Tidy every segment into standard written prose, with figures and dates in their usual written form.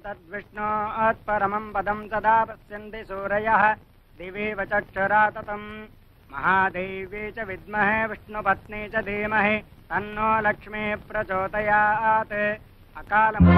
तद्विष्णोत्परमं पदं सदा पश्यन्ति सूरयः दिवेव चक्षुरा ततं महादेवी च विद्महे विष्णुपत्नी च धीमहि तन्नो लक्ष्मी प्रचोदयात् अकालम्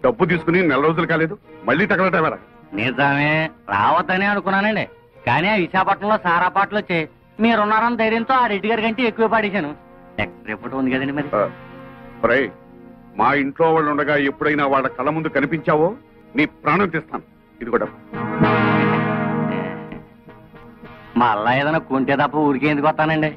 డబ్బు తీసుకుని 4 రోజులు కాలేదు మళ్ళీ తగలటవరా? నిజమే రావద్దనే అనుకున్నానండి, కానీ ఆ విశాఖపట్నంలో సారా పాటలు వచ్చి మీరున్నారని ధైర్యంతో ఆ రెడ్డి గారి కంటే ఎక్కువ పాడేశాను. రిపోర్ట్ ఉంది కదండి మరి. మా ఇంట్లో వాళ్ళు ఉండగా ఎప్పుడైనా వాళ్ళ కళ్ళ ముందు కనిపించావో నీ ప్రాణం తీస్తాను. ఇది కూడా మళ్ళా ఏదైనా కొంటే తప్ప ఊరికే ఎందుకు వస్తానండి.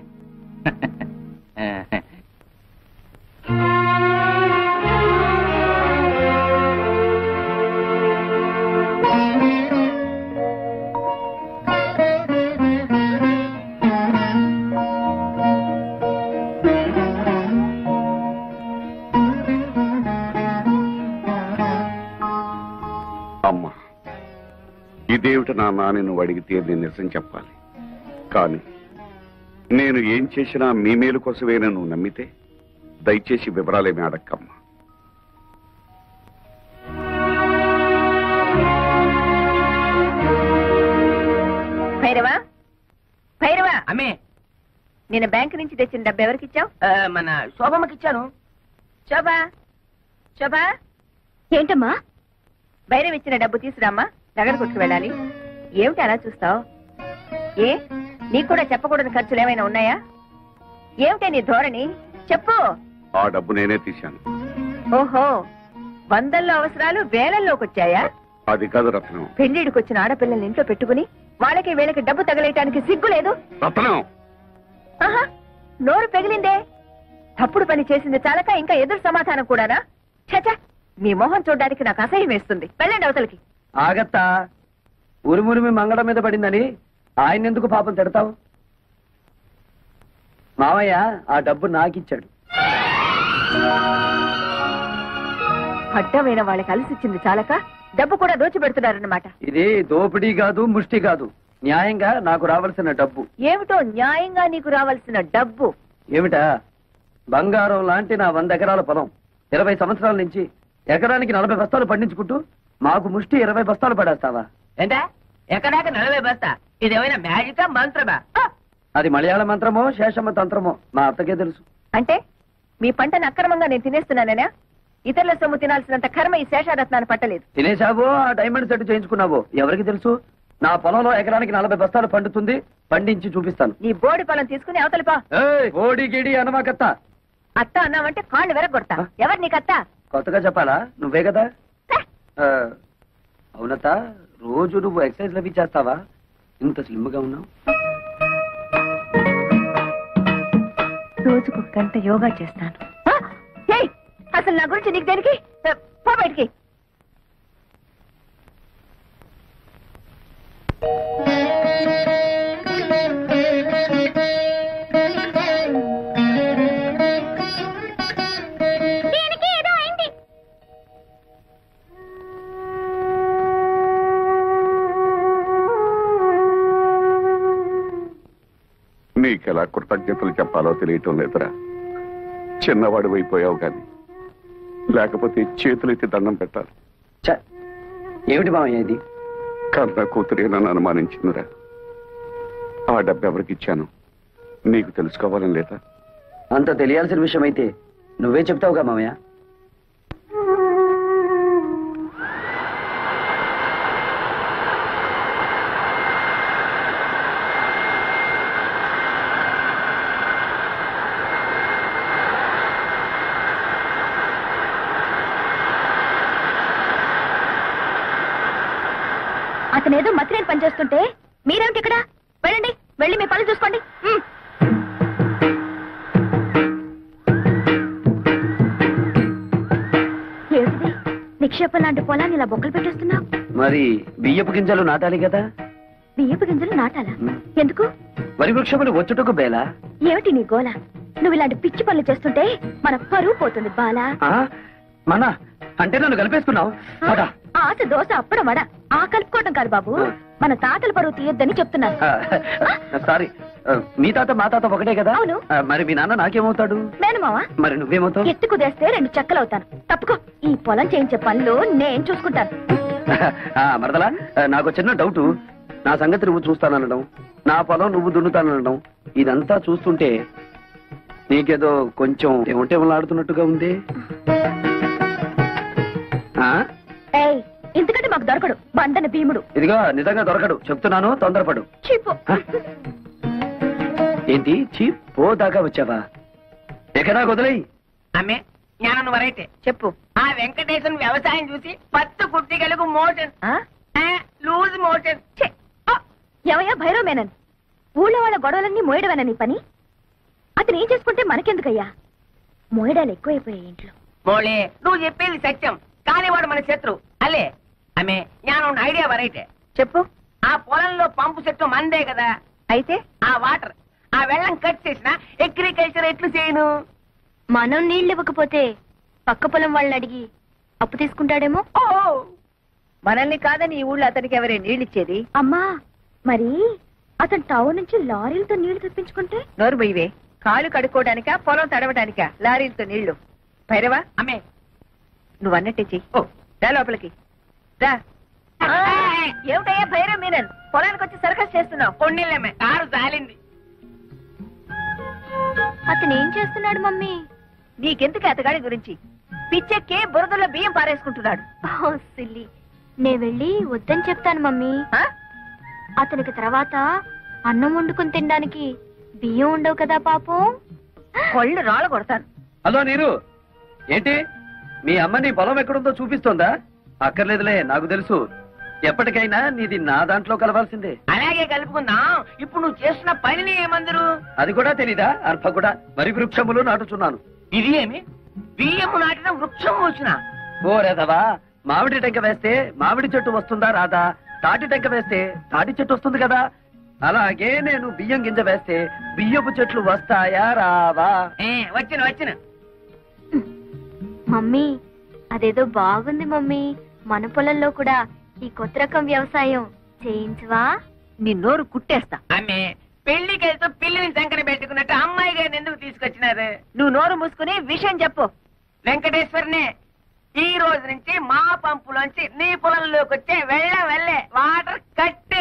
అమ్మా, ఇదేమిటి నాన్న అని నువ్వు అడిగితే నేను నిజం చెప్పాలి. కానీ నేను ఏం చేసినా మీ మేలు కోసమే నువ్వు నమ్మితే దయచేసి వివరాలేమి అడక్కమ్మా. భైరవా, భైరవా, అమ్మే నేను బ్యాంకు నుంచి తెచ్చిన డబ్బు ఎవరికిచ్చావు? మన శోభమ్మకిచ్చాను. శోభా, శోభా, ఏంటమ్మా? భైరవ్ ఇచ్చిన డబ్బు తీసురామ్మా, నగర కొట్టుకు వెళ్ళాలి. ఏమిటి అలా చూస్తావు? ఏ నీకు కూడా చెప్పకూడని ఖర్చులు ఏమైనా ఉన్నాయా? ఏమిటే నీ ధోరణి? చెప్పు. ఆ డబ్బు నేనే తీశాను. ఓహో, వందల్లో అవసరాలు వేలల్లోకి వచ్చాయా? అది కాదు రత్నం. పెళ్లిడికి వచ్చిన ఆడపిల్లల్ని ఇంట్లో పెట్టుకుని వాళ్ళకి వీళ్ళకి డబ్బు తగలేయటానికి సిగ్గు లేదు? రత్నం, ఆహా, నోరు పెగిలిందే. తప్పుడు పని చేసింది చాలక ఇంకా ఎదురు సమాధానం కూడానా? చచ, మీ మొహం చూడడానికి నాకు అసహ్యం వేస్తుంది. వెళ్ళండి అవతలకి. ఆగత్తా, ఉరుమురిమి మంగళం మీద పడిందని ఆయన ఎందుకు పాపం తిడతావు? మావయ్య ఆ డబ్బు నాకిచ్చాడు. అడ్డమైన వాళ్ళకి అలసిచ్చింది చాలక డబ్బు కూడా దోచిపెడుతున్నారన్నమాట. ఇది దోపిడీ కాదు, ముష్టి కాదు, న్యాయంగా నాకు రావాల్సిన డబ్బు. ఏమిటో న్యాయంగా నీకు రావాల్సిన డబ్బు? ఏమిటా? బంగారం లాంటి నా 100 ఎకరాల పొలం 20 సంవత్సరాల నుంచి ఎకరానికి 40 బస్తాలు పండించుకుంటూ మాకు ముష్టి 20 బస్తాలు పడేస్తావా? ఏంటా ఎక్కడాక 40 బస్తా? ఇదేమైనా మ్యాజికా మంత్రమా? అది మలయాళ మంత్రమో శేషమ్మ తంత్రమో మా అత్తకే తెలుసు. అంటే మీ పంటను అక్రమంగా నేను తినేస్తున్నానేనా? ఇతరుల సొమ్ము తినాల్సినంత కర్మ ఈ శేషారత్నాన్ని పట్టలేదు. తినేశావో ఆ డైమండ్ సెట్ చేయించుకున్నావో ఎవరికి తెలుసు? నా పొలంలో ఎకరానికి 40 బస్తాలు పండుతుంది, పండించి చూపిస్తాను. నీ బోడి పొలం తీసుకుని అవతలిపా. ఓడి గిడి అనమాకత్త. అత్త అన్నావంటే కాళ్ళు వెరగొడతా. ఎవరు నీకత్త? కొత్తగా చెప్పాలా? నువ్వే కదా. అవునత్త, రోజు నువ్వు ఎక్సర్సైజ్ అవి చేస్తావా? ఇంత స్లిమ్ గా ఉన్నావు. రోజుకు 1 గంట యోగా చేస్తాను. అసలు నా గురించి నీకు దేనికి? పో బయటికి. నీకెలా కృతజ్ఞతలు చెప్పాలో తెలియటం లేదురా. చిన్నవాడు అయిపోయావు గాని లేకపోతే చేతులెత్తి దండం పెట్టాలి. ఏమిటి మామయ్య ఇది? కన్న కూతురే నన్ను అనుమానించిందిరా. ఆ డబ్బు ఎవరికి ఇచ్చాను నీకు తెలుసుకోవాలని లేదా? అంత తెలియాల్సిన విషయం అయితే నువ్వే చెప్తావుగా మామయ్య. అతనేదో మత్రేని పనిచేస్తుంటే మీరేమిటి ఇక్కడ? వెళ్ళండి, వెళ్ళి మీ పనులు చూసుకోండి. నిక్షేపం లాంటి పొలాన్ని ఇలా బొక్కలు పెట్టేస్తున్నావు. మరి బియ్యపు గింజలు నాటాలి కదా. బియ్యపు గింజలు నాటాలా? ఎందుకు? వరి వృక్షములు వచ్చుటకు బేలా. ఏమిటి నీ గోల? నువ్వు ఇలాంటి పిచ్చి పనులు చేస్తుంటే మన పరువు పోతుంది బాలా. మన అంటే నన్ను కలిపేసుకున్నావు. ఆశ దోశ అప్పడం వడ ఆ కలుపుకోవడం కాదు బాబు, మన తాతల పరువు తీయొద్దని చెప్తున్నాను. సారీ, మీ తాత మా తాత ఒకటే కదా. అవును. మరి మీ నాన్న నాకేమవుతాడు? మేనమావా. మరి నువ్వేమవుతావు? ఎత్తు కుదేస్తే 2 చెక్కలవుతాను. తప్పుకో, ఈ పొలం చేయించే పనులు నేను చూసుకుంటాను. మరదలా, నాకు చిన్న డౌట్. నా సంగతి నువ్వు చూస్తానడం, నా పొలం నువ్వు దున్నుతానడం, ఇదంతా చూస్తుంటే నీకేదో కొంచెం ఏమంటేమలాడుతున్నట్టుగా ఉంది. ఏయ్, ఇంతకంటే మాకు దొరకడు బండన భీముడు. ఇదిగో నిజంగా దొరకడు, చెప్తున్నాను, తొందరపడు. చీపు. ఏంటి చీప్ పోదాకా వచ్చావా? ఎక్కడా వదిలేయి. అమ్మే జ్ఞానం వరైతే చెప్పు. ఆ వెంకటేశ్వర వ్యవసాయం చూసి 10 కుట్టిగలకు మోషన్ లూజ్ మోషన్. ఎవయా భైరవ్ మేనన్, ఊళ్ళో వాళ్ళ గొడవలన్నీ మోయడమేనా నీ పని? అతను ఏం చేసుకుంటే మనకెందుకయ్యా? మోయడాలు ఎక్కువైపోయాయి ఇంట్లో. మోళే, నువ్వు చెప్పేది సత్యం, కానీ వాడు మన శత్రు అల్లే. అమ్మే జ్ఞానం ఐడియా వరైతే చెప్పు. ఆ పొలంలో పంపు చెట్టు మందే కదా, అయితే ఆ వాటర్ ఆ వెళ్ళం కట్ చేసిన అగ్రికల్చర్ ఎట్లు చేయను? మనం నీళ్ళు ఇవ్వకపోతే పక్క పొలం వాళ్ళని అడిగి అప్పు తీసుకుంటాడేమో. ఓ, మనల్ని కాదని ఈ ఊళ్ళో అతనికి ఎవరే నీళ్ళిచ్చేది? అమ్మా, మరి అతను టౌన్ నుంచి లారీలతో నీళ్లు తెప్పించుకుంటే? నోరు బొయ్యవే. కాళ్ళు కడుక్కోవడానికా పొలం తడవడానికా లారీలతో నీళ్లు? భైరవా, అమ్మే నువ్వు అన్నట్టే చెయ్యి. ఓ, రా లోపలికి రా. ఏమిటయ్యా భైరవ్ మీనన్, పొలానికి వచ్చి సర్కస్ చేస్తున్నావు? కొన్నిళ్ళమ్మే, కారు జాలింది. అతను ఏం చేస్తున్నాడు మమ్మీ? నీకెందుకు అతగాడి గురించి? పిచ్చెక్కి బురదలో బియ్యం పారేసుకుంటున్నాడు. సిల్లి, నే వెళ్ళి వద్దని చెప్తాను మమ్మీ. ఆ? అతనికి తర్వాత అన్నం వండుకుని తినడానికి బియ్యం ఉండవు కదా పాపం. కొళ్ళు రాళ్ళ కొడతాను. హలో నీరు, ఏంటి మీ అమ్మ నీ పొలం ఎక్కడుందో చూపిస్తోందా? అక్కర్లేదులే, నాకు తెలుసు. ఎప్పటికైనా నీది నా దాంట్లో కలవాల్సిందే. అలాగే కలుపుకుందాం. ఇప్పుడు నువ్వు చేస్తున్న పనిని ఏమందరు? అది కూడా తెలీదా? అర్భ కూడా వరి వృక్షములు నాటుచున్నాను. ఇది ఏమి బియ్యము నాటిన వృక్షం వచ్చిన? ఓ రేదవా, మామిడి టెంక వేస్తే మామిడి చెట్టు వస్తుందా రాదా? తాటి టెంక వేస్తే తాటి చెట్టు వస్తుంది కదా. అలాగే నేను బియ్యం గింజ వేస్తే బియ్యపు చెట్లు వస్తాయా రావా? వచ్చిన వచ్చిన. మమ్మీ, అదేదో బాగుంది మమ్మీ. మన పొలంలో కూడా ఈ కొత్త రకం వ్యవసాయం చేయించవా? నీ నోరు కుట్టేస్తా. అమ్మే, పెళ్లికి వెళ్తూ పిల్లిని సంకన పెట్టుకున్నట్టు అమ్మాయి గారిని ఎందుకు తీసుకొచ్చినారు? నువ్వు నోరు మూసుకుని విషయం చెప్పు. వెంకటేశ్వరనే, ఈ రోజు నుంచి మా పంపులోంచి నీ పొలంలోకి వచ్చే వెళ్ళే వాటర్ కట్.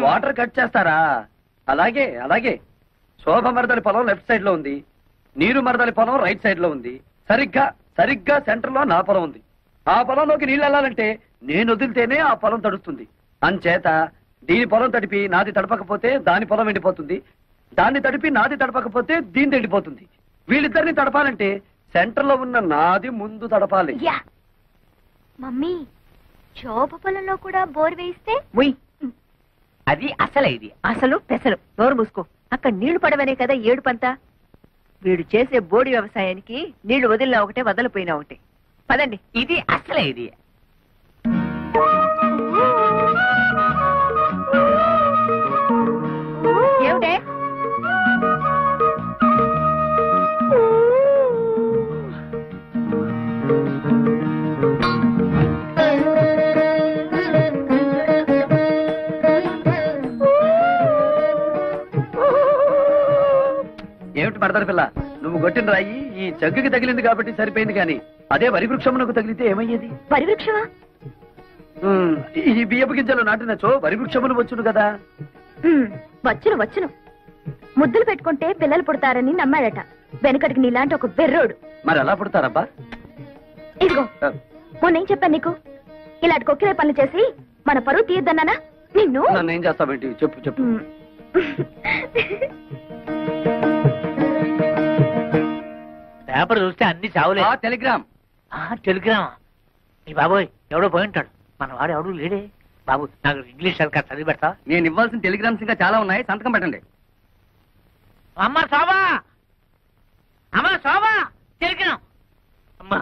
వాటర్ కట్ చేస్తారా? అలాగే అలాగే. శోభ మరదలి పొలం లెఫ్ట్ సైడ్ లో ఉంది, నీరు మరదలి పొలం రైట్ సైడ్ లో ఉంది. సరిగ్గా సెంటర్ లో నా పొలం ఉంది. ఆ పొలంలోకి నీళ్ళు వెళ్ళాలంటే నేను వదిలితేనే ఆ పొలం తడుస్తుంది. అంచేత దీని పొలం తడిపి నాది తడపకపోతే దాని పొలం ఎండిపోతుంది, దాన్ని తడిపి నాది తడపకపోతే దీని ఎండిపోతుంది. వీళ్ళిద్దరిని తడపాలంటే సెంటర్ లో ఉన్న నాది ముందు తడపాలి. మమ్మీ, శోభ పొలంలో కూడా బోర్ వేయిస్తే? ముయ్. అది అసలే ఇది అసలు పెసలు. నోరు మూసుకో. అక్కడ నీళ్లు పడవనే కదా ఏడుపంతా. వీడు చేసే బోడి వ్యవసాయానికి నీళ్లు వదిలినా ఒకటే, వదలిపోయినా ఒకటే. పదండి. ఇది అసలే ఇది. ఏమిటే? ఏమిటి మరదల పిల్ల, నువ్వు కొట్టిన రాయి ఈ జగ్గుకి తగిలింది కాబట్టి సరిపోయింది, కానీ అదే వరి వృక్షమునకు తగిలితే ఏమయ్యేది? వరి వృక్షమా? ఈ బియ్యపు గింజలు నాటినచో వరి వృక్షములు వచ్చును కదా. వచ్చును. ముద్దులు పెట్టుకుంటే పిల్లలు పుడతారని నమ్మాడట వెనకటికి నీలాంటి ఒక బెర్రోడు. మరి ఎలా పుడతారబ్బా? ఇదిగో, మొన్నేం చెప్పాను నీకు? ఇలాంటి కొక్కిరే పనులు చేసి మన పరువు తీయద్దన్నానా నిన్ను? నన్ను ఏం చేస్తావేంటి? చెప్పు. పేపర్ చూస్తే అన్ని చావులే. టెలిగ్రామ్. టెలిగ్రామ్. ఈ బాబోయ్, ఎవడో పోయి ఉంటాడు. మన వాడు ఎవడు లేడే. బాబు, నాకు ఇంగ్లీష్ సరిగ్గా చదివి పెడతా. నేను ఇవ్వాల్సిన టెలిగ్రామ్స్ ఇంకా చాలా ఉన్నాయి, సంతకం పెట్టండి. అమ్మ శోభా, టెలిగ్రామ్. అమ్మా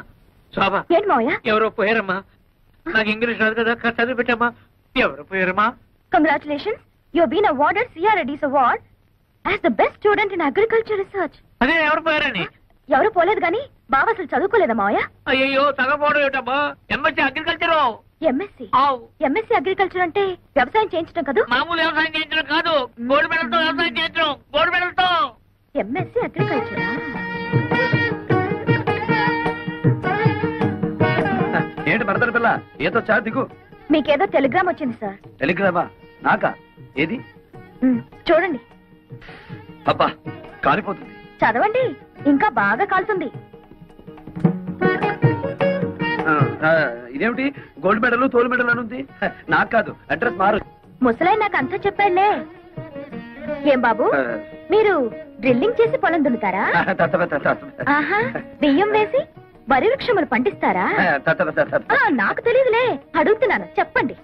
శోభా, ఏంటి మావయ్య? ఎవరో పోయారమ్మా. నాకు ఇంగ్లీష్ రాదు కదా చదివి పెట్టమ్మా. ఎవరు పేరమ్మా? Congratulations, you have been awarded CRAD's award as the best student in agriculture research. అదే ఎవరు పేరని? ఎవరు పోలేదు గాని బావ అసలు చదువుకోలేదా మావయ్య? అయ్యో తగపోవడం ఏమిటమ్మా? MSc agriculture. ఎంఎస్సీ అగ్రికల్చర్ అంటే వ్యవసాయం చేయించడం కదా? మామూలు వ్యవసాయం చేయించడం కాదు, గోల్డ్ మెడల్తో వ్యవసాయం చేయించడం. గోల్డ్ మెడల్తో. ఎంఎస్సీ అగ్రికల్చరా? ఏంటి మరదల పిల్ల, ఏదో చా దిగు. మీకేదో టెలిగ్రామ్ వచ్చింది సార్. టెలిగ్రామా? నాకా? ఏది? చూడండి. అబ్బా కాలిపోతుంది. చదవండి, ఇంకా బాగా కాలుతుంది. ఇదేమిటి గోల్డ్ మెడల్ తోలు మెడల్ అని ఉంది? నాకు కాదు, అడ్రస్ మారు. ముసలై నాకు అంతా చెప్పాడులే. ఏం బాబు, మీరు డ్రిల్లింగ్ చేసి పొలం దున్నుతారా? ఆహా, బియ్యం వేసి వరి వృక్షములు పండిస్తారా? నాకు తెలియదులే, అడుగుతున్నాను, చెప్పండి.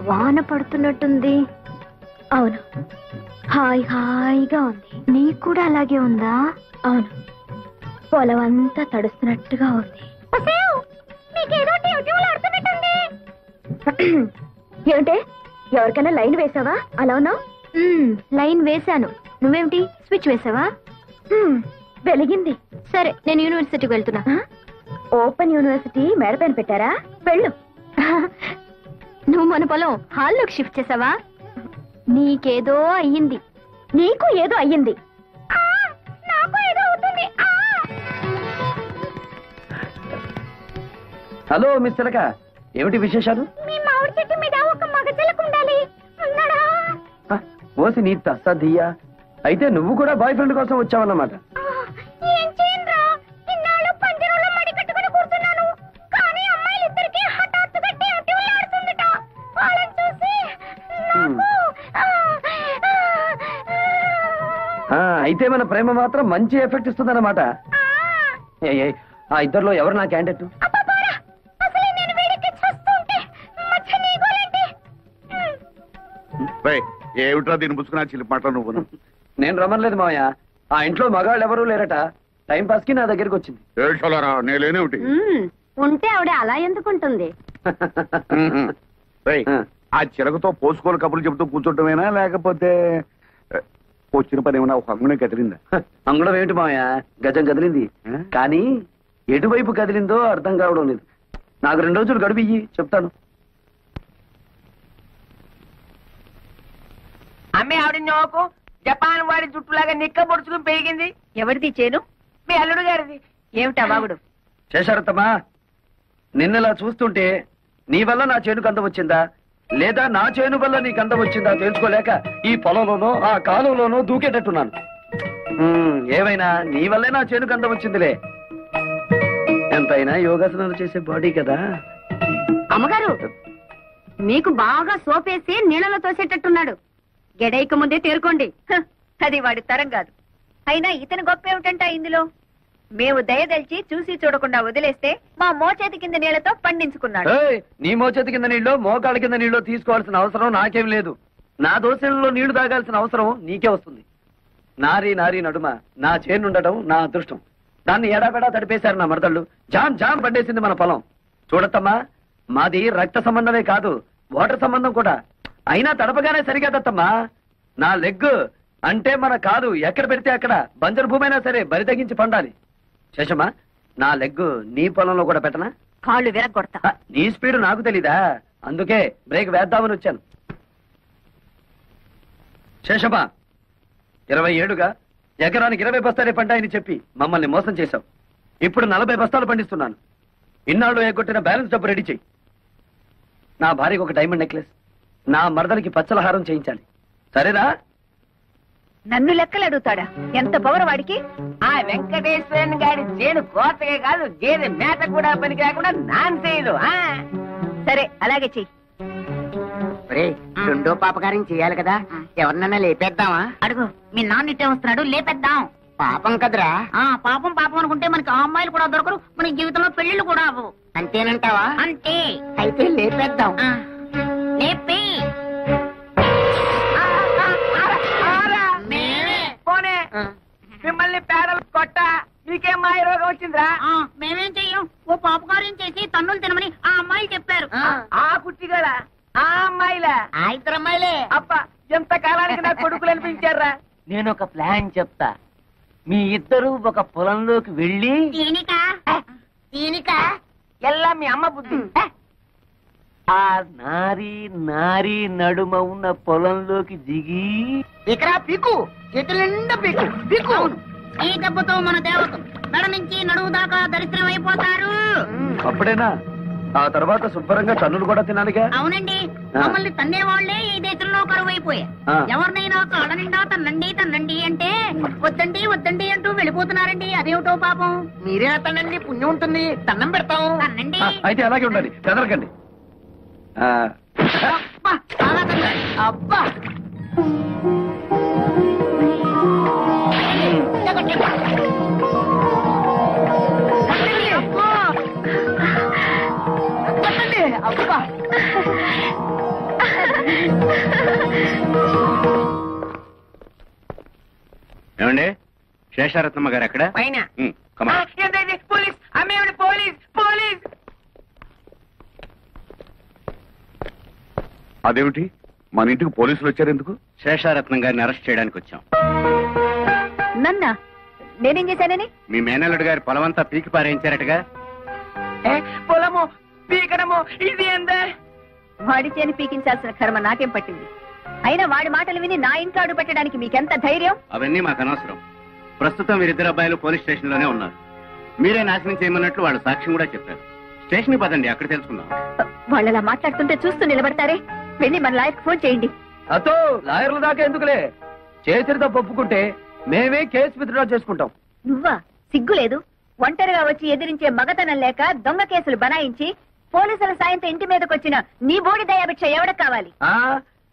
వాన పడుతున్నట్టుంది. అవును, హాయ్ హాయిగా ఉంది. నీకు కూడా అలాగే ఉందా? అవును, పొలం అంతా తడుస్తున్నట్టుగా ఉంది. ఏమిటే, ఎవరికైనా లైన్ వేసావా? అలా ఉన్నావు. లైన్ వేశాను. నువ్వేమిటి స్విచ్ వేసావా? వెలిగింది. సరే, నేను యూనివర్సిటీకి వెళ్తున్నా. ఓపెన్ యూనివర్సిటీ మేడపైన పెట్టారా? వెళ్ళు. నువ్వు మన పొలం హాల్లోకి షిఫ్ట్ చేసావా? నీకేదో అయ్యింది. నీకు ఏదో అయ్యింది. హలో మిస్ చిలక, ఏమిటి విశేషాలు? మీ మామిడి చెట్టు మీద ఒక మగ చిలక ఉండాలి. ఉన్నాడా? ఓసి నీ తస్సదియ్యా, అయితే నువ్వు కూడా బాయ్ ఫ్రెండ్ కోసం వచ్చావన్నమాట. ఏం చేయనురా, ఇన్నాళ్ళు పంజరంలో మడి కట్టుకుని కూర్చున్నాను. కానీ అమ్మాయిలిద్దరికీ హఠాత్తుగా టివ్లాడుతుందిట. వాళ్ళని చూసి అయితే మన ప్రేమ మాత్రం మంచి ఎఫెక్ట్ ఇస్తుందన్నమాట. ఆ ఇద్దరిలో ఎవరు నా క్యాండిడేట్? ఏమిట్రా దీన్ని పుచ్చుకున్నా చిలిపి మాట నువ్వు? నేను రమ్మలేదు మావయ్య, ఆ ఇంట్లో మగాళ్ళు ఎవరూ లేరట. టైం పాస్ కి నా దగ్గరికి వచ్చింది. ఏడ్చోలరా, నేనేమిటి? ఉంటే ఆవిడ అలా ఎందుకుంటుంది? ఆ చిలకతో పోసుకోలు కబుర్లు చెబుతూ కూర్చోటమేనా, లేకపోతే వచ్చిన పని ఏమన్నా ఒక అంగునే కదిలిందా? అంగుళం ఏమిటి మావయ్య, గజం కదిలింది. కానీ ఎటువైపు కదిలిందో అర్థం కావడం లేదు. నాకు 2 రోజులు గడిపియ్యి, చెప్తాను. అమ్మే ఆవిడ నోకు జపాన్ వాడి జుట్టులాగా నిక్క పొడుచుకుని పెరిగింది. ఎవరిది చేను? మీ అల్లుడు గారిది. ఏమిటా బాగుడు? చేశారత్తమ్మా, నిన్నలా చూస్తుంటే నీ వల్ల నా చేనుకు అందం వచ్చిందా, లేదా నా చేను వల్ల నీకు అందం వచ్చిందా తెలుసుకోలేక ఈ పొలంలోనో ఆ కాలంలోనో దూకేటట్టున్నాను. ఏమైనా నీ వల్లే నా చేనుకు అందం వచ్చిందిలే. ఎంతైనా యోగాసనాలు చేసే బాడీ కదా. అమ్మగారు, మీకు బాగా సోపేసి నీళ్ళలో తోసేటట్టున్నాడు. గెడైక ముందే తేరుకోండి. అది వాడి తరం కాదు. అయినా ఇతని గొప్ప ఏమిటంట ఇందులో? మేము దయదల్చి చూసి చూడకుండా వదిలేస్తే మా మోచేతి కింద నీళ్లతో పండించుకున్నాడు. నీ మోచేతి కింద నీళ్ళు మోకాళ్ళ కింద నీళ్ళు తీసుకోవాల్సిన అవసరం నాకేం లేదు. నా దోశలలో నీళ్లు తాగాల్సిన అవసరం నీకే వస్తుంది. నారీ నారీ నడుమ నా చేనుండటం నా అదృష్టం. దాన్ని ఎడాపెడా తడిపేశారు నా మరదళ్ళు. జామ్ జామ్ పండేసింది మన పొలం. చూడత్తమ్మా, మాది రక్త సంబంధమే కాదు, వాటర్ సంబంధం కూడా. అయినా తడపగానే సరికాదత్తమ్మా. నా లెగ్ అంటే మన కాదు ఎక్కడ పెడితే అక్కడ బంజరు భూమి అయినా సరే బరి తగ్గించి పండాలి. శేషమ్మా, నా లెగ్ నీ పొలంలో కూడా పెట్టనా? కాళ్ళు విరగొడతా. నీ స్పీడ్ నాకు తెలీదా, అందుకే బ్రేక్ వేద్దామని వచ్చాను. శేషమ్మా, 27గా ఎకరానికి 20 బస్తాలే పంటాయని చెప్పి మమ్మల్ని మోసం చేశావు. ఇప్పుడు 40 బస్తాలు పండిస్తున్నాను. ఇన్నాళ్ళు ఎగ్గొట్టిన బ్యాలెన్స్ డబ్బు రెడీ చెయ్యి. నా భార్యకు ఒక డైమండ్ నెక్లెస్, నా మరదలికి పచ్చల హారం చేయించాలి. సరేనా? నన్ను లెక్కలు అడుగుతాడా? ఎంత పవర్ వాడికి? ఆ వెంకటేశ్వరన్ గారి చేను కోతగా కాదు, గేదె మేత కూడా పనికి రాకుండా నాన్ చేయదు. సరే అలాగే చెయ్యి. రెండో పాపకార్యం చేయాలి కదా, ఎవరినన్నా లేపేద్దామా? అడుగు, మీ నాన్న ఇట్టే వస్తున్నాడు, లేపేద్దాం. పాపం కదరా. పాపం పాపం అనుకుంటే మనకి ఆ అమ్మాయిలు కూడా దొరకరు, మన జీవితంలో పెళ్లిళ్ళు కూడా అవ్వవు. అంతేనంటావా? అంతే. అయితే లేపేద్దాం. లేపి పోనే మిమ్మల్ని పేడలు కొట్ట మీకేం మాయ రోగం వచ్చిందిరా? మేమేం చెయ్యం, ఓ పాపకార్యం చేసి తన్నులు తినమని ఆ అమ్మాయిలు చెప్పారు. ఆ కుట్టిగడా? ఆ అమ్మాయిలా? ఆ ఇద్దరు అమ్మాయిలే. అప్ప ఎంత కాలానికి నా కొడుకులు అనిపించారా? నేను ఒక ప్లాన్ చెప్తా. మీ ఇద్దరు ఒక పొలంలోకి వెళ్ళి దీనిక ఎల్లా మీ అమ్మ బుద్ధి. ఆ నారీ నడుమ ఉన్న పొలంలోకి దిగి ఇక్కడ పీకు, చేతుల నిండా పీకు పీకు. ఈ దెబ్బతో మన దేవత మెడ నుంచి నడువు దాకా దరిద్రం అయిపోతారు. అప్పుడేనా? ఆ తర్వాత శుభ్రంగా తన్నులు కూడా తినాలిగా. అవునండి, మమ్మల్ని తన్నే వాళ్లే ఈ దేశంలో కరువైపోయారు. ఎవరినైనా కాళ్ళ నిండా తన్నండి అంటే వద్దండి వద్దండి అంటూ వెళ్ళిపోతున్నారండి. అదేమిటో పాపం. మీరే తనండి, పుణ్యం ఉంటుంది, దండం పెడతాం. తన్నండి. అయితే అలాగే ఉండాలి, కదలకండి. అబ్బా, చాలా తన్నాడు. అబ్బా అబ్బా. ఏమండి, శేషారత్నమ్మ గారు ఎక్కడ? పైన. కమా. పోలీస్ అమ్మేవిడి, పోలీస్ పోలీస్. అదేమిటి, మన ఇంటికి పోలీసులు వచ్చారు ఎందుకు? శేషారత్నం గారిని అరెస్ట్ చేయడానికి వచ్చాం. నన్నా? నేనేం చేశానని? మీ మేనల్లుడు గారి పొలమంతా పీకి పారేయించారటగా. పొలము పీకడము ఇది ఎంత? వాడి చేని పీకించాల్సిన కర్మ నాకేం పట్టింది? అయినా వాడి మాటలు విని నా ఇంట్లో అడుగు పెట్టడానికి మీకెంత ధైర్యం? అవన్నీ మాకు అనవసరం. ప్రస్తుతం వీరిద్దరు అబ్బాయిలు పోలీస్ స్టేషన్ లోనే ఉన్నారు. మీరే నాశనం చేయమన్నట్లు వాళ్ళు సాక్ష్యం కూడా చెప్పారు. స్టేషన్ కి పదండి, అక్కడ తెలుసుకుందాం. వాళ్ళలా మాట్లాడుతుంటే చూస్తూ నిలబడతారే? వెళ్ళి మన లాయర్కి ఫోన్ చేయండి. అతో లాయర్ల దాకా ఎందుకులే, చేసిన తప్పు ఒప్పుకుంటే మేమే కేసు విత్డ్రా చేసుకుంటాం. నువ్వా? సిగ్గులేదు? ఒంటరిగా వచ్చి ఎదిరించే మగతనం లేక దొంగ కేసులు బనాయించి పోలీసుల సాయంతో ఇంటి మీదకి వచ్చిన నీ బోడి దయాభిక్ష ఎవడకు కావాలి?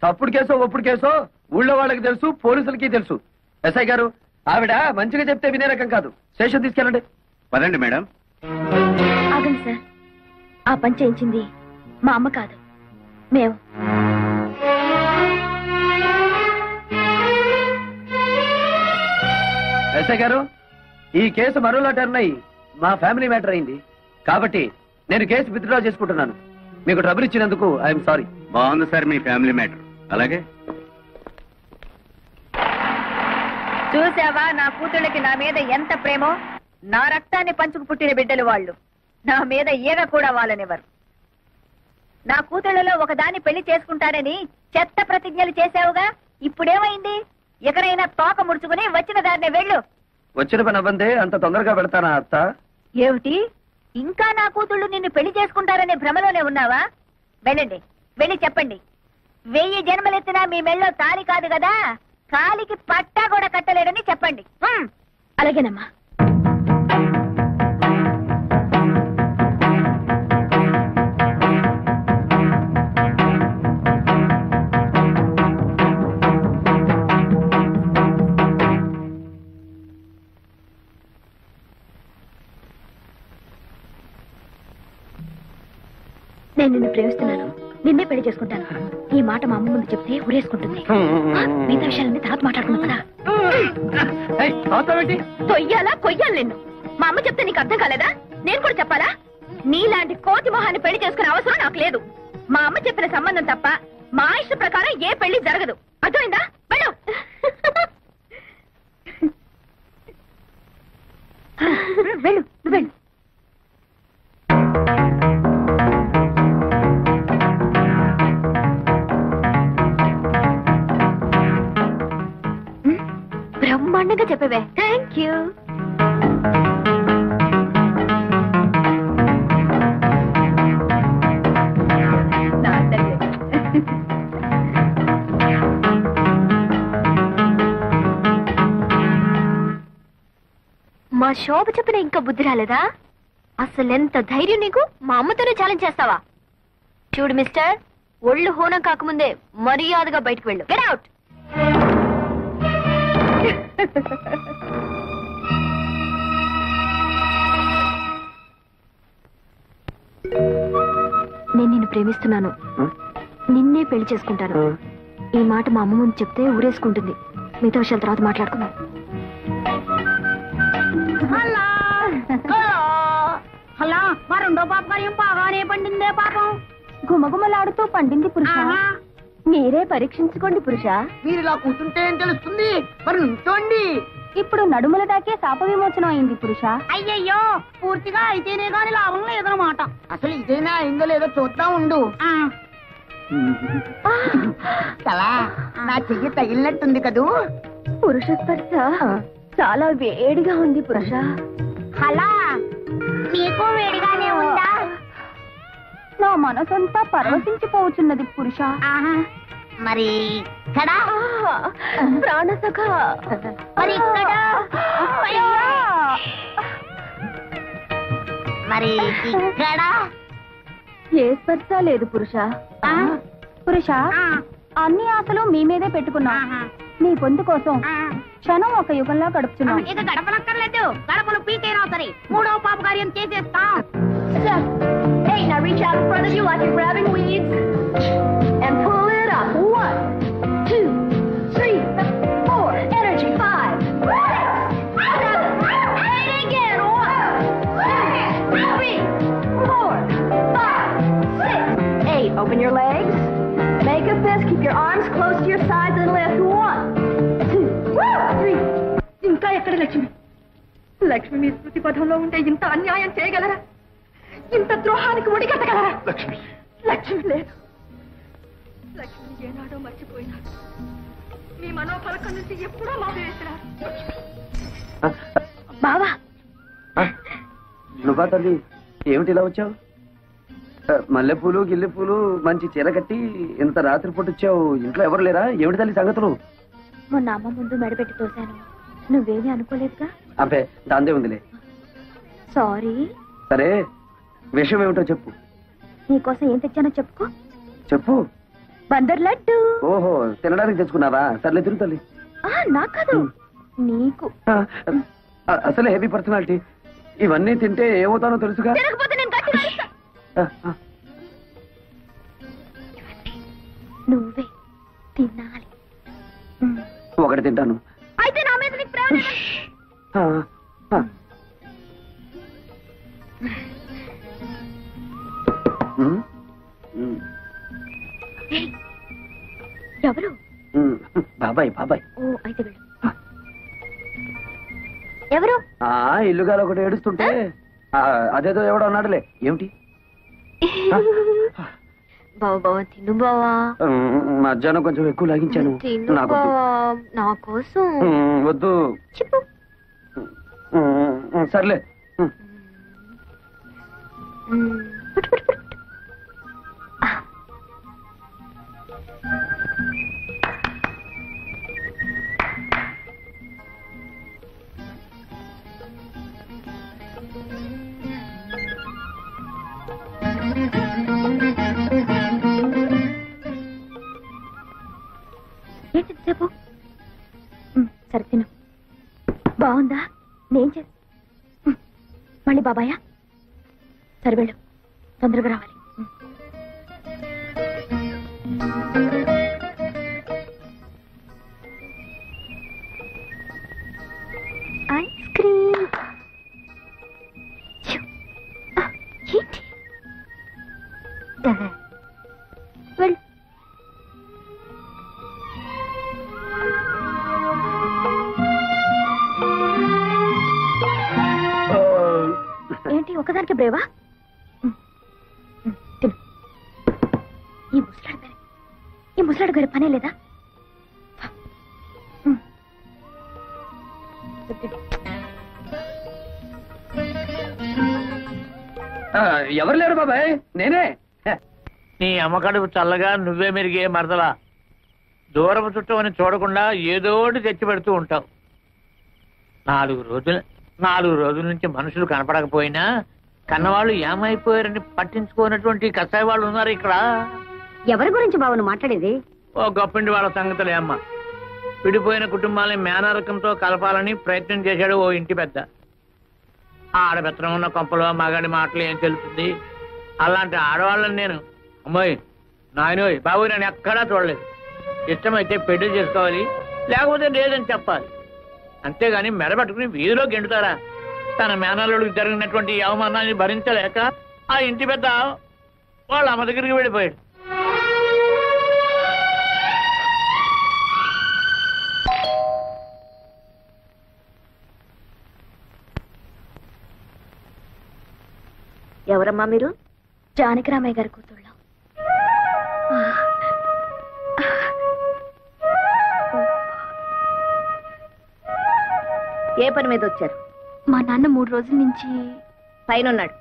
తప్పుడు కేసో ఒప్పుడు కేసో ఊళ్ళో వాళ్ళకి తెలుసు, పోలీసులకి తెలుసు. ఎస్ఐ గారు, ఆవిడ మంచిగా చెప్తే వినే రకం కాదు. స్టేషన్ తీసుకెళ్ళండి. పదండి మేడం. ఆగండి సార్, ఆ పని చేయించింది మా అమ్మ కాదు, మేము. ఎస్ఐ గారు, ఈ కేసు మరోలా టర్న్ అయ్యి మా ఫ్యామిలీ మ్యాటర్ అయింది కాబట్టి నేను కేసు విత్డ్రా చేసుకుంటున్నాను. మీకు ట్రబుల్ ఇచ్చినందుకు ఐఎమ్ సారీ. బాగుంది సార్ మీ ఫ్యామిలీ మ్యాటర్. అలాగే చూసావా నా కూతుళ్ళకి నా మీద ఎంత ప్రేమో? నా రక్తాన్ని పంచుకు పుట్టిన బిడ్డలు వాళ్ళు. నా మీద ఈగ కూడా వాళ్ళనివ్వరు. నా కూతుళ్ళలో ఒకదాన్ని పెళ్లి చేసుకుంటానని చెత్త ప్రతిజ్ఞలు చేసావుగా, ఇప్పుడేమైంది? ఎక్కడైనా తోక ముడుచుకుని వచ్చిన దారినే వెళ్ళు. వచ్చిన పని అవ్వందే అంత తొందరగా పెడతానా అత్త? ఏమిటి, ఇంకా నా కూతుళ్ళు నిన్ను పెళ్లి చేసుకుంటారనే భ్రమలోనే ఉన్నావా? వెళ్ళండి, వెళ్ళి చెప్పండి. 1000 జన్మలెత్తినా మీ మెళ్ళో తాళి కాదు కదా, కాలికి పట్టా కూడా కట్టలేడని చెప్పండి. అలాగేనమ్మా. నేను నిన్ను ప్రేమిస్తున్నాను, నిన్నే పెళ్లి చేసుకుంటాను. ఈ మాట మా అమ్మ ముందు చెప్తే ఉరేసుకుంటుంది. మిగతా విషయాలన్నీ తర్వాత మాట్లాడుకున్నాం కదా. తొయ్యాలా కొయ్యాలి నిన్ను? మా అమ్మ చెప్తే నీకు అర్థం కాలేదా? నేను కూడా చెప్పాలా? నీలాంటి కోతి మొహాన్ని పెళ్లి చేసుకునే అవసరం నాకు లేదు. మా అమ్మ చెప్పిన సంబంధం తప్ప మా ఇష్ట ప్రకారం ఏ పెళ్లి జరగదు. అర్థమైందా? వెళ్ళు. వెళ్ళు, వెళ్ళు. బ్రహ్మాండ బ్రహ్మాండంగా చెప్పేవే. Thank you. మా శోభ చెప్పిన ఇంకా బుద్ధి రాలేదా? అసలెంత ధైర్యం నీకు? మా అమ్మతోనే ఛాలెంజ్ చేస్తావా? చూడు మిస్టర్, ఒళ్ళు హోనం కాకముందే మర్యాదగా బయటకు వెళ్ళు. Get out. నేను నిన్ను ప్రేమిస్తున్నాను, నిన్నే పెళ్లి చేసుకుంటాను. ఈ మాట మా అమ్మ ముందు చెప్తే ఊరేసుకుంటుంది. మిగతా విషయాల తర్వాత మాట్లాడుకుందాం. అలా మా రెండో పాప కార్యం బాగానే పండిందే పాపం. గుమగుమలాడుతూ పండింది పురుష. మీరే పరీక్షించుకోండి పురుష. మీరు ఇలా కూర్చుంటే ఏం తెలుస్తుంది? మరి నుంచోండి. ఇప్పుడు నడుముల దాకే శాప విమోచనం అయింది పురుష. అయ్యయ్యో, పూర్తిగా అయితేనే గాని లాభం లేదన్నమాట. అసలు ఇదేనా అయిందో లేదో చూద్దాం ఉండు. కలా నా చెయ్యి తగిలినట్టుంది కదూ. పురుష స్పర్శ చాలా వేడిగా ఉంది పురుష. అలా నీకు వేడిగానే ఉందా? నా మనసంతా పరవశించిపోతున్నది పురుష. మరి ఇక్కడ ప్రాణసఖ. మరి ఇక్కడ మరి ఇక్కడ ఏ స్పర్శ లేదు పురుష. పురుష, అన్ని ఆశలు మీ మీదే పెట్టుకున్నా. మీ పొందు కోసం క్షణం ఒక యుగంలో గడుపుతున్నాం. ఇక గడపలక్కర్లేదు, గడపలు పీకైనా సరే మూడవ పాప కార్యం చేసేస్తాం. Hey, now reach out in front of you like you're grabbing weeds and pull it up. 1, 2, 3, 4. Energy. 5, 6, 7, 8 again. 1, 2, 3, 4, 5, 6, 8. Open your legs. Make a fist. Keep your arms close to your sides and lift. 1, 2, 3. ఇంకా ఎక్కడ లక్ష్మి? లక్ష్మి మీ స్మృతి పథంలో ఉంటే ఇంత అన్యాయం చేయగలరా? ఇంత ద్రోహానికి ఒడిగట్టగలరా? లక్ష్మి లక్ష్మి లేదు. లక్ష్మి ఏనాడో మర్చిపోయినాడు. మీ మనోఫలకం నుంచి ఎప్పుడో మావేసినారు. బావా, నువ్వా తల్లి? ఏమిటి ఇలా వచ్చావు? మల్లెపూలు గిల్లెపూలు మంచి చీర కట్టి ఇంత రాత్రి పూట వచ్చావు. ఇంట్లో ఎవరు లేరా? ఏమిటి తల్లి సంగతులు? మొన్న అమ్మ ముందు మెడపెట్టి తోశాను. నువ్వేమీ అనుకోలేదుగా? అబ్బే, దాందే ఉందిలే. సారీ. సరే, విషయం ఏమిటో చెప్పు. నీకోసం ఏం తెచ్చానో చెప్పుకో. చెప్పు. బందర్ లడ్డు. ఓహో, తినడానికి తెచ్చుకున్నావా? సర్లే తిరుగు తల్లి. నాకు కాదు, నీకు. అసలే హెవీ పర్సనాలిటీ. ఇవన్నీ తింటే ఏమవుతానో తెలుసుగా. తినకపోతే నేను గట్టిగా అరుస్తా. నువ్వే తినాలి. ఒకటి తింటాను. అయితే నా మీద నీకు ప్రేమ లేదా? ఎవరు? బాబాయ్. బాబాయ్. ఓ, అయితే వెళ్ళు. ఎవరు? ఇల్లుగాలు ఒకటి ఏడుస్తుంటే అదేదో ఎవడో అన్నాడులే. ఏమిటి? బావా బావా తిను బావా. మధ్యాహ్నం కొంచెం ఎక్కువ లాగించాను. నా కోసం. వద్దు. చెప్పు. సర్లే. ఏంటి చెప్పు. సరే తిను. బాగుందా? నేను చేసి మళ్ళీ బాబాయా? సరే వెళ్ళు, తొందరగా రావాలి. Ice cream. ఏంటి? వెళ్ళు. ఏంటి ఒకదానికి బ్రేవా? తిను. ఈ ముసలాడు గారి పనే లేదా? ఎవరు లేరు బాబాయ్, నేనే. నీ అమ్మకడుపు చల్లగా నువ్వే మెరిగే మరదలా. దూరపు చుట్టం అని చూడకుండా ఏదోటి తెచ్చి పెడుతూ ఉంటావు. 4 రోజుల నుంచి మనుషులు కనపడకపోయినా కన్నవాళ్ళు ఏమైపోయారని పట్టించుకోనటువంటి కసాయి వాళ్ళు ఉన్నారు ఇక్కడ. ఎవరి గురించి బాబు మాట్లాడేది? ఓ గొప్పిండి వాళ్ళ సంగతులే అమ్మ. విడిపోయిన కుటుంబాలని మేనరకంతో కలపాలని ప్రయత్నం చేశాడు ఓ ఇంటి పెద్ద. ఆడబెత్తనం ఉన్న కొంపలో మగాడి మాటలు ఏం తెలుస్తుంది? అలాంటి ఆడవాళ్ళని నేను అమ్మాయి నాయనోయ్ బాబు నేను ఎక్కడా చూడలేదు. ఇష్టమైతే పెళ్లి చేసుకోవాలి, లేకపోతే లేదని చెప్పాలి. అంతేగాని మెడబెట్టుకుని వీధిలో గెంటుతారా? తన మేనల్లుడికి జరిగినటువంటి అవమానాన్ని భరించలేక ఆ ఇంటి పెద్ద వాళ్ళ అమ్మ దగ్గరికి వెళ్ళిపోయాడు. ఎవరమ్మా మీరు? జానకిరామయ్య గారి కూతుళ్ళ. ఏ పని మీద వచ్చారు? మా నాన్న 3 రోజుల నుంచి పైన ఉన్నాడు.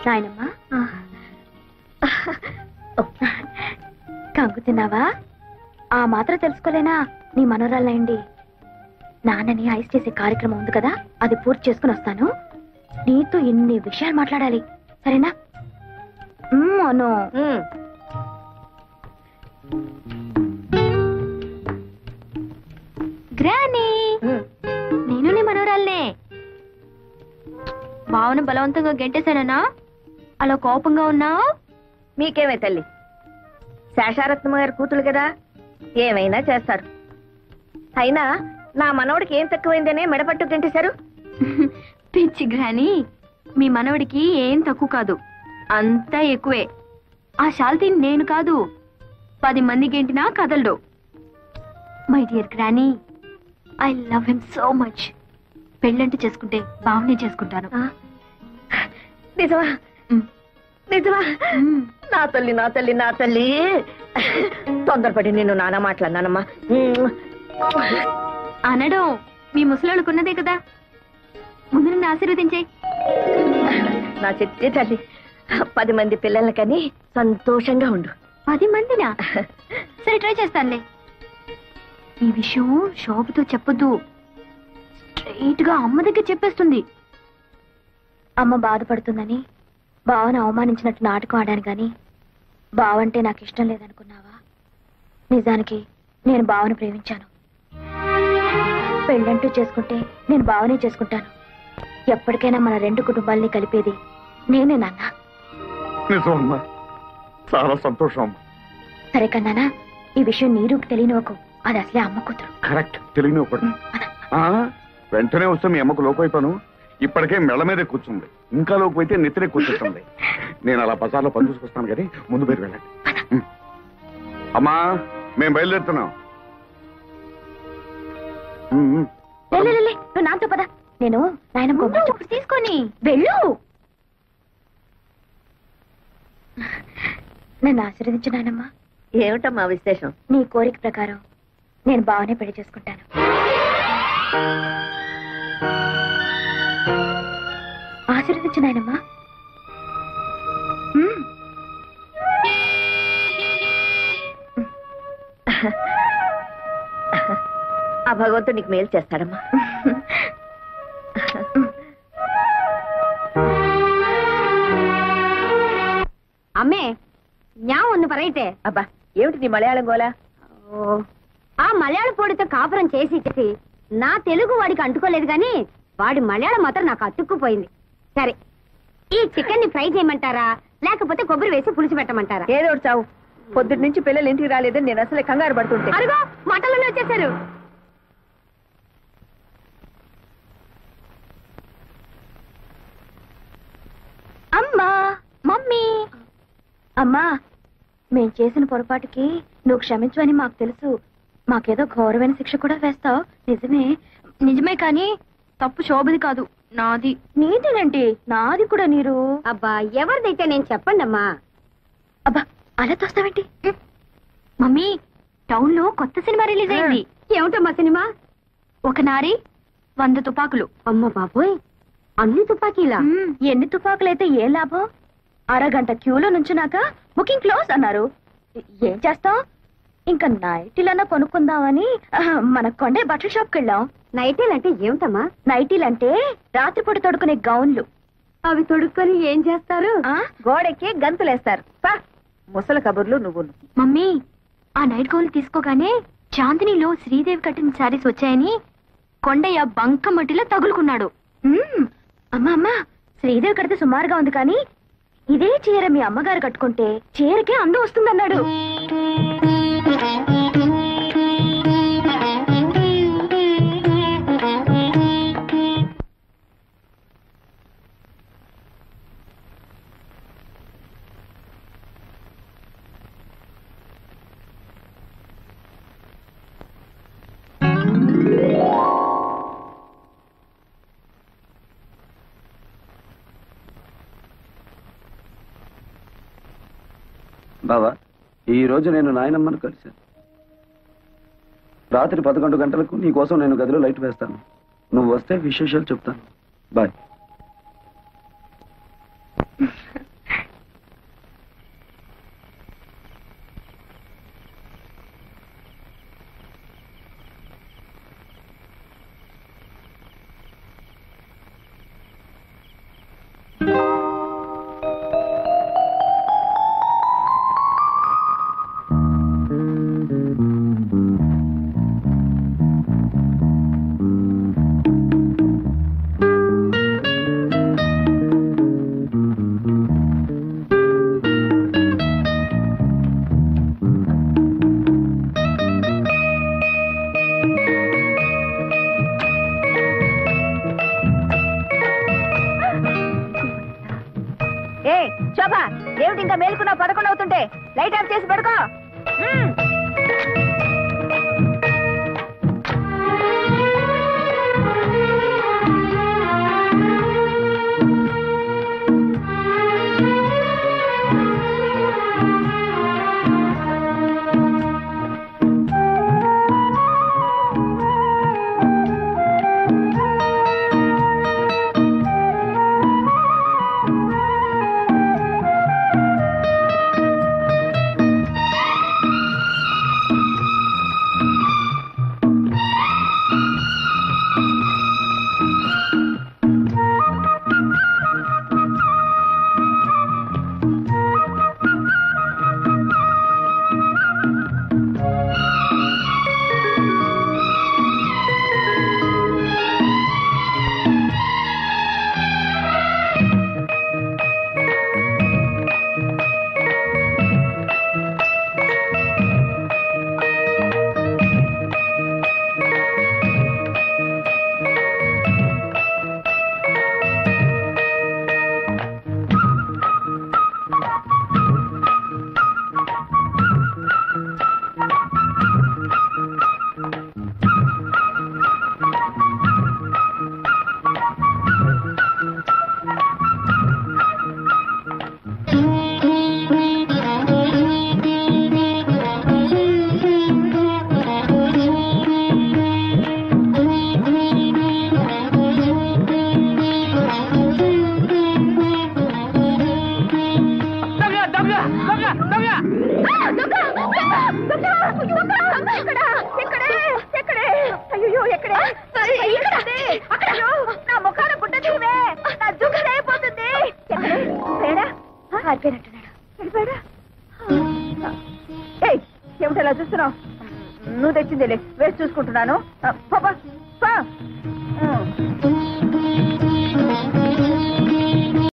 నాయనమ్మా కంగు తిన్నావా? ఆ మాత్రం తెలుసుకోలేనా? నీ మనోరాలయండి. నాన్నని ఐస్ చేసే కార్యక్రమం ఉంది కదా, అది పూర్తి చేసుకుని వస్తాను. నీతో ఇన్ని విషయాలు మాట్లాడాలి, సరేనా? అను గ్రానీ, నేను నీ మనోరాలనే. భావన బలవంతంగా గెంటేశానా? అలా కోపంగా ఉన్నావు? మీకేమే తల్లి, శేషారత్నమ్మ గారి కూతురు కదా, ఏమైనా చేస్తారు. అయినా నా మనవడికి ఏం తక్కువైందనే మెడపట్టు గంటేశారు. పిచ్చి గ్రానీ, మీ మనవడికి ఏం తక్కువ కాదు, అంతా ఎక్కువే. ఆ శాల్తీ నేను కాదు, 10 మంది గెంటినా కదలడు. My dear granny, I love him so much. పెళ్ళంటూ చేసుకుంటే బావనే చేసుకుంటాను. నిజమా? నిజమా? నా తల్లి నా తల్లి నా తల్లి, తొందరపడి నేను నాన్న మాట్లాడినానమ్మా. అనడం మీ ముసలాళ్ళకున్నదే కదా, ముందు నన్ను ఆశీర్వదించే. నా చెట్టే తల్లి, 10 మంది పిల్లల్ని కని సంతోషంగా ఉండు. 10 మందినా? సరే ట్రై చేస్తానులే. ఈ విషయం శోభతో చెప్పొద్దు, స్ట్రైట్ గా అమ్మ దగ్గర చెప్పేస్తుంది. అమ్మ బాధపడుతుందని బావను అవమానించినట్టు నాటకం ఆడాను గాని బావంటే నాకు ఇష్టం లేదనుకున్నావా? నిజానికి నేను బావను ప్రేమించాను. పెళ్ళంటూ చేసుకుంటే నేను బావనే చేసుకుంటాను. ఎప్పటికైనా మన 2 కుటుంబాల్ని కలిపేది నేనే నాన్న. నిజమమ్మా, చాలా సంతోషం అమ్మా. సరే కన్నానా, ఈ విషయం నీరుకు తెలియనివ్వకు, అది అసలే అమ్మ కూతురు. కరెక్ట్, తెలియనివ్వకూడదు. వెంటనే వస్తే మీ అమ్మకు లోపైపోను. ఇప్పటికే మెళ్ళ మీదే కూర్చుంది, ఇంకా లోకపోతే నెత్తినే కూర్చుంటుంది. నేను అలా బజార్లో పని చూసుకొస్తాను కానీ ముందు మీరు వెళ్ళండి. అమ్మా, మేము బయలుదేరుతున్నాం. నువ్వు నాతో పద, నేను నాయన తీసుకొని వెళ్ళు. నన్ను ఆశీర్వదించు నాయనమ్మా. ఏమిటమ్మా విశేషం? నీ కోరిక ప్రకారం నేను బావనే పెళ్లి చేసుకుంటాను. ఆశీర్వదించు నాయనమ్మా. ఆ భగవంతుడు నీకు మేలు చేస్తాడమ్మా. అమ్మే ஞா ஒண்ணு பரையிட்டே. అబ్బా, ఏమిటి నీ మలయాళం గోలా? ఆ మలయాళ పొడితో కాపురం చేసి చేసి నా తెలుగు వాడికి అంటుకోలేదు గాని వాడి మలయాళం మాత్రం నాకు అతుక్కుపోయింది. సరే, ఈ చికెన్ ని ఫ్రై చేయమంటారా లేకపోతే కొబ్బరి వేసి పులుసు పెట్టమంటారా? ఏదో ఒకటి చావు. పొద్దుటి నుంచి పిల్లలు ఇంటికి రాలేదని నేను అసలే కంగారు పడుతుంటే. అరుగో మటన్లోనే వచ్చేసారు. అమ్మా, మమ్మీ. అమ్మా, మేం చేసిన పొరపాటుకి నువ్వు క్షమించవని మాకు తెలుసు. మాకేదో ఘోరమైన శిక్ష కూడా వేస్తావు. నిజమే. నిజమే కానీ తప్పు శోభది కాదు, నాది. నీదేనండి, నాది కూడా. నీరు అబ్బా, ఎవరిదైతే నేను చెప్పండి అమ్మా. అబ్బా, అలా తోస్తావేంటి? మమ్మీ టౌన్ లో కొత్త సినిమా రిలీజ్ అయింది. ఏమిటమ్మా సినిమా? ఒక నారి 100 తుపాకులు. అమ్మ బాబోయ్, అన్ని తుపాకీలా? ఎన్ని తుపాకులైతే ఏ లాభం? అరగంట క్యూలో నుంచున్నాక బుకింగ్ క్లోజ్ అన్నారు. ఏం చేస్తాం? ఇంకా నైటీలన్నా కొనుక్కుందామని మన కొండే బట్టల షాప్కి వెళ్ళాం. నైటీలంటే ఏమిటమ్మా? నైటీలంటే రాత్రిపూట తొడుకునే గౌన్లు. అవి తొడుక్కొని ఏం చేస్తారు? గోడెక్కి గంతులేస్తారు. ముసల కబుర్లు నువ్వు. మమ్మీ ఆ నైట్ గౌన్లు తీసుకోగానే చాందినిలో శ్రీదేవి కట్టిన శారీస్ వచ్చాయని కొండయ్య బంకమట్టిలో తగులుకున్నాడు. అమ్మా శ్రీదేవి కడితే సుమారుగా ఉంది కానీ ఇదే చీర మీ అమ్మగారు కట్టుకుంటే చీరకే అందం వస్తుందన్నాడు. బావా, ఈ రోజు నేను నాయనమ్మను కలిశాను. రాత్రి 11 గంటలకు నీ కోసం నేను గదిలో లైట్ వేస్తాను. నువ్వు వస్తే విశేషాలు చెప్తాను. బాయ్. శోభ, ఏమిటి ఇంకా మేలుకున్నా? 11 అవుతుంటే లైట్ ఆఫ్ చేసి పడుకో. ఏమిటలా చూస్తున్నావు? నువ్వు తెచ్చిందిలే, వేసి చూసుకుంటున్నాను.